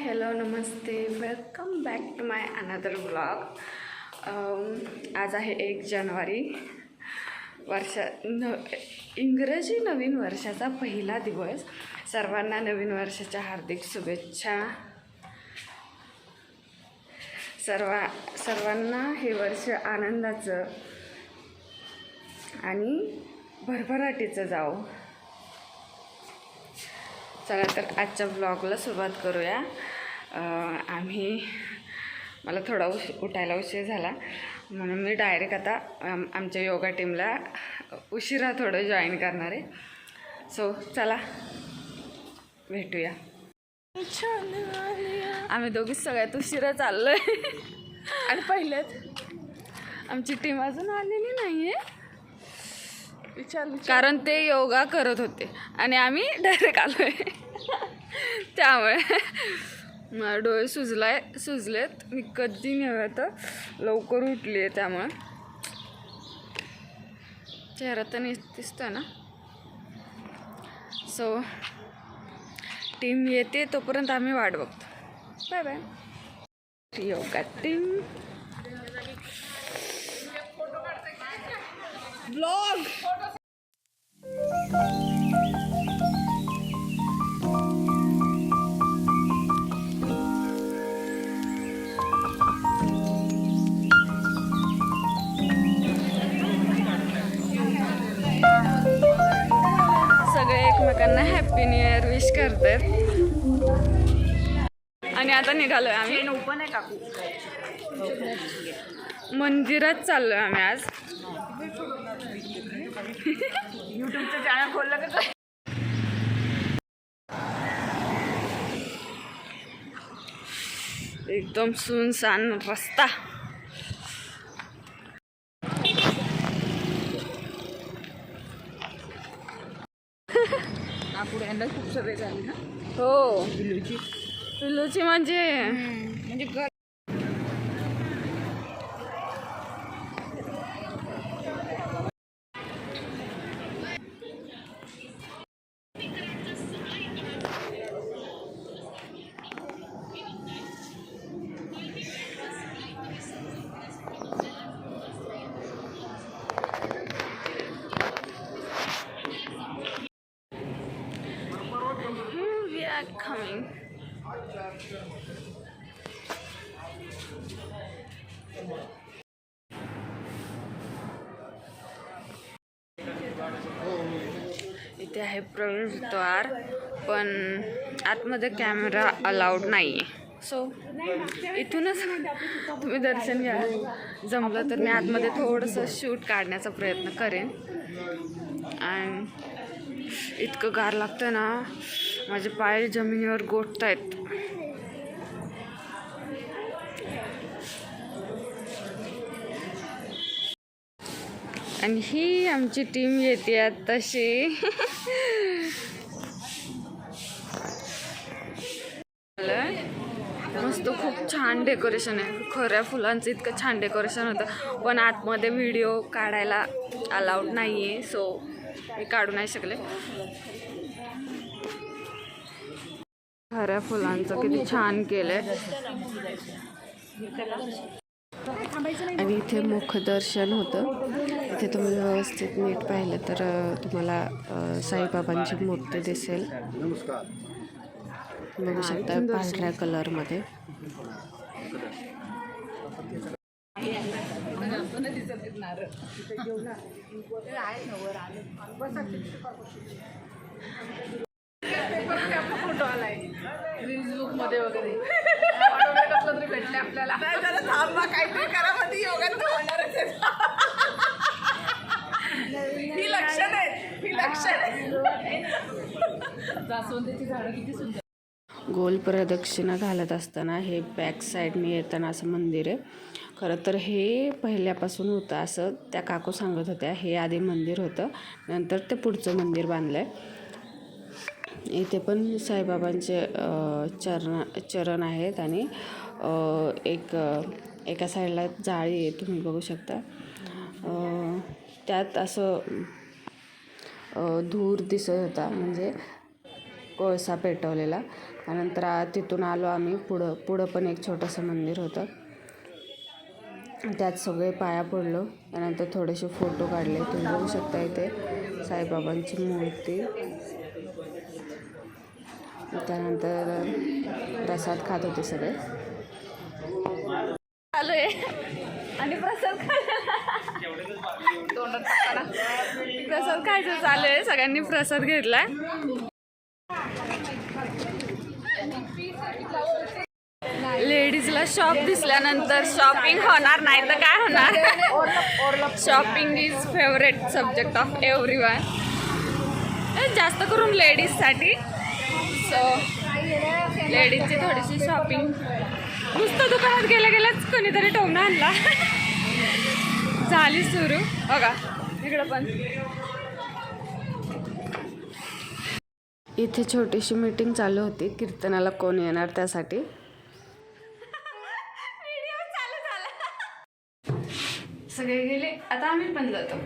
Hello नमस्ते, welcome back to my another blog. आज आहे 1 जानेवारी, इंग्रजी नवीन वर्षाचा पहिला दिवस. सर्वांना नवीन वर्षाच्या हार्दिक शुभेच्छा. सर्वांना हे वर्ष आनंदाचं आणि भरभराटीचं जावो. चला तर आजच्या ब्लॉगला सुरुवात करूया. मला थोडा उठायला उशीर झाला म्हणून मी डायरेक्ट आता आमच्या योगा टीमला उशिरा थोडं जॉईन करणार आहे. सो चला भेटूया. आम्ही दोघीच सगळ्यात उशिरा चाललो आहे आणि पहिलेच आमची टीम अजून आलेली नाही आहे कारण ते योगा करत होते आणि आम्ही डायरेक्ट आलो आहे. त्यामुळे डोळे सुजलेत. मी कधी नव्हे तर लवकर उठली आहे त्यामुळे चेहरा तर दिसतोय ना. सो टीम येते तोपर्यंत आम्ही वाट बघतो. Bye bye yoga team. Blog सगळे एकमेकांना हॅपी न्यू इयर विश करतात. आणि आता निघालोय आम्ही. ओपन आहे काकू. मंदिरात चाललोय आम्ही आज. यूट्यूबचं चॅनल खोललं का? एकदम सुनसान रस्ता. खूप सगळे झाले ना. हो पिल्लूची म्हणजे घर. Coming. इथे आहे प्रवेशद्वार पण आतमध्ये कॅमेरा अलाउड नाही आहे. सो इथूनच तुम्ही दर्शन घ्या. जमलं तर मी आतमध्ये थोडंसं शूट काढण्याचा प्रयत्न करेन. आणि इतकं गार लागतं ना, माझे पाय जमिनीवर गोठत आहेत. आणि ही आमची टीम येते तशी. मस्त खूप छान डेकोरेशन आहे. खऱ्या फुलांचं इतकं छान डेकोरेशन होतं पण आतमध्ये व्हिडिओ काढायला अलाउड नाही आहे. सो मी काढू नाही शकले. खऱ्या फुलांचं किती छान केलंय. आणि इथे मुखदर्शन होतं. इथे तुम्ही व्यवस्थित नीट पाहिलं तर तुम्हाला साईबाबांची मूर्ती दिसेल. बघू शकता पांढऱ्या कलरमध्ये. फोटो आलाय रील्स बुक मध्ये वगैरे कसलं तरी भेटले आपल्याला. काहीतरी करा मध्ये योगा होणारच आहे. ही लक्षण आहे. जास्वंदीची झाडं किती सुंदर. गोल प्रदक्षिणा घालत असताना हे बॅक साईडने येताना असं मंदिर आहे. खरं तर हे पहिल्यापासून होतं असं त्या काकू सांगत होत्या. हे आधी मंदिर होतं, नंतर ते पुढचं मंदिर बांधलं आहे. इथे पण साईबाबांचे चरण आहेत आणि एका साईडला जाळी आहे तुम्ही बघू शकता. त्यात असं धूर दिसत होता. म्हणजे कोळसा पेटवलेला. त्यानंतर तिथून आलो आम्ही पुढं पण एक छोटंसं मंदिर होतं, त्यात सगळे पाया पडलो. त्यानंतर थोडेसे फोटो काढले. तुम्ही बघू शकता इथे साईबाबांची मूर्ती. त्यानंतर प्रसाद खात होते सगळे. चालू आहे आणि प्रसाद खायचं चालू आहे. सगळ्यांनी प्रसाद घेतलाय. लेडीजला शॉप दिसल्यानंतर शॉपिंग होणार नाही तर काय होणार. Shopping is favourite subject of everyone, जास्त करून लेडीजसाठी. सो लेडीजची थोडीशी शॉपिंग. नुसतं दुकानात गेल्याच कोणीतरी टोमणा आणला. झाली सुरू. बघा इकडं पण. इथे छोटीशी मीटिंग चालू होती, कीर्तनाला कोण येणार त्यासाठी. सगळे गेले, आता आम्ही पण जातो.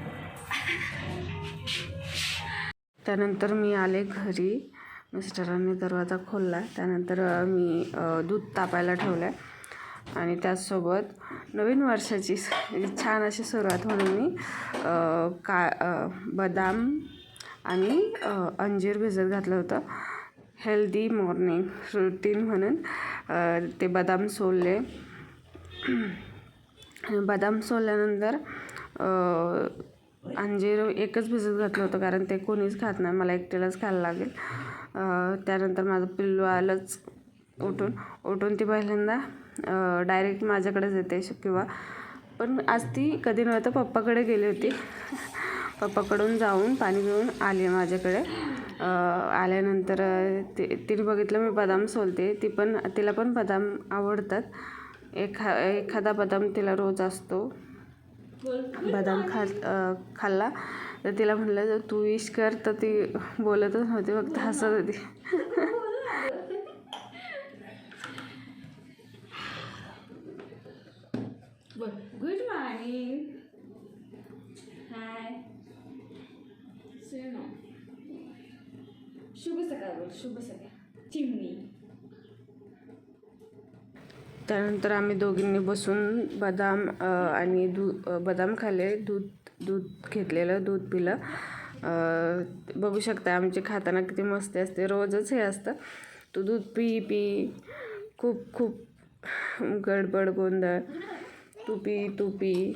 त्यानंतर मी आले घरी. मिस्टरांनी दरवाजा खोलला. त्यानंतर मी दूध तापायला ठेवलं आहे आणि त्याचसोबत नवीन वर्षाची छान अशी सुरुवात म्हणून मी बदाम आणि अंजीर भिजत घातलं होतं. हेल्दी मॉर्निंग रुटीन म्हणून ते बदाम सोलले. बदाम सोलल्यानंतर अंजीर एकच भिजत घातलं होतं, कारण ते कोणीच खात नाही, मला एकटीलाच खायला लागेल. त्यानंतर माझं पिल्लू आलंच उठून ती पहिल्यांदा डायरेक्ट माझ्याकडेच येते किंवा पण आज ती कधी नव्हतं पप्पाकडे गेली होती. पप्पाकडून जाऊन पाणी घेऊन आली माझ्याकडे. आल्यानंतर तिने बघितलं मी बदाम सोलते. तिला पण बदाम आवडतात. एखादा बदाम तिला रोज असतो. बदाम खाल्ला तर तिला म्हटलं जर तू विश कर, तर ती बोलतच नव्हती, फक्त हसत होती. Good morning. हाय. शुभ सकाळ बोल. शुभ सकाळ चिमणी. त्यानंतर आम्ही दोघींनी बसून बदाम आणि बदाम खाल्ले. दूध घेतलेलं, दूध पिलं. बघू शकता आमची खाताना किती मस्ती असते. रोजच हे असतं, तू दूध पी. खूप गडबड गोंधळ. तू पी.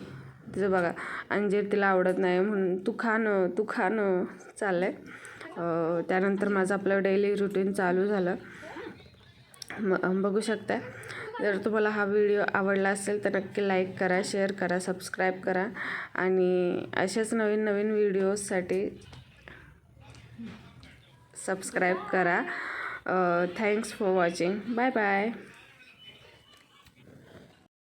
तिचं बघा, अंजीर तिला आवडत नाही म्हणून तू खाणं चाललंय. त्यानंतर माझं आपलं डेली रुटीन चालू झालं. बघू शकता. जर तुम्हाला हा व्हिडिओ आवडला असेल तर नक्की लाईक करा, शेअर करा, सबस्क्राईब करा आणि असेच नवीन व्हिडिओजसाठी सबस्क्राईब करा. Thanks for watching. Bye bye.